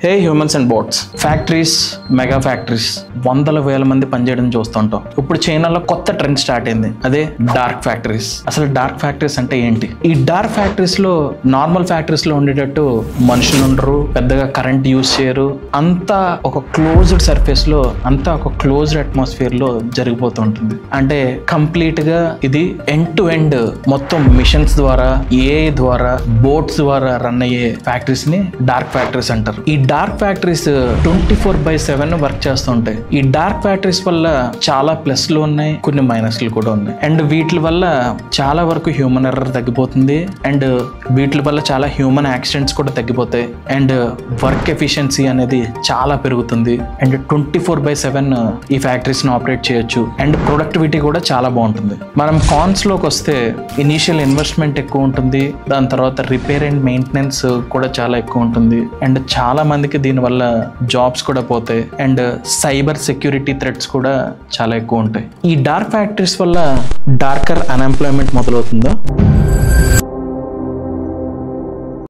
Hey humans and boats, factories, mega factories, వందల వేల మంది పనిచేయడం చూస్తుంటాం. ఇప్పుడు చైనాలో కొత్త ట్రెండ్ స్టార్ట్ అయింది, అదే డార్క్ ఫ్యాక్టరీస్. అసలు డార్క్ ఫ్యాక్టరీస్ అంటే ఏంటి? ఈ డార్క్ ఫ్యాక్టరీస్ లో నార్మల్ ఫ్యాక్టరీస్ లో ఉండేటట్టు మనుషులు ఉండరు, పెద్దగా కరెంట్ యూజ్ చేయరు, అంతా ఒక క్లోజ్డ్ సర్ఫేస్ లో, అంతా ఒక క్లోజ్డ్ అట్మాస్ఫియర్ లో జరిగిపోతుంటుంది. అంటే కంప్లీట్ గా ఇది ఎండ్ టు ఎండ్ మొత్తం మిషన్స్ ద్వారా, ఏఐ ద్వారా, బోట్స్ ద్వారా రన్ అయ్యే ఫ్యాక్టరీస్ ని డార్క్ ఫ్యాక్టరీస్ అంటారు. ఈ డార్క్ ఫ్యాక్టరీస్ 24/7 వర్క్ చేస్తుంటాయి. ఈ డార్క్ ఫ్యాక్టరీస్ వల్ల చాలా ప్లస్లు ఉన్నాయి, కొన్ని మైనస్లు కూడా ఉన్నాయి. అండ్ వీటి వల్ల చాలా వరకు హ్యూమన్ ఎర్రర్ తగ్గిపోతుంది, అండ్ వీటి వల్ల చాలా హ్యూమన్ యాక్సిడెంట్స్ కూడా తగ్గిపోతాయి, అండ్ వర్క్ ఎఫిషియన్సీ అనేది చాలా పెరుగుతుంది. అండ్ 24/7 ఈ ఫ్యాక్టరీస్ ని ఆపరేట్ చేయొచ్చు, అండ్ ప్రొడక్టివిటీ కూడా చాలా బాగుంటుంది. మనం కాన్స్ లోకి వస్తే ఇనీషియల్ ఇన్వెస్ట్మెంట్ ఎక్కువ ఉంటుంది, దాని తర్వాత రిపేర్ అండ్ మెయింటెనెన్స్ కూడా చాలా ఎక్కువ ఉంటుంది, అండ్ చాలా మందికి దీనివల్ల జాబ్స్ కూడా పోతాయి, అండ్ సైబర్ సెక్యూరిటీ థ్రెట్స్ కూడా చాలా ఎక్కువ ఉంటాయి. ఈ డార్క్ ఫ్యాక్టరీస్ వల్ల డార్కర్ అన్ఎంప్లాయ్మెంట్ మొదలవుతుందా?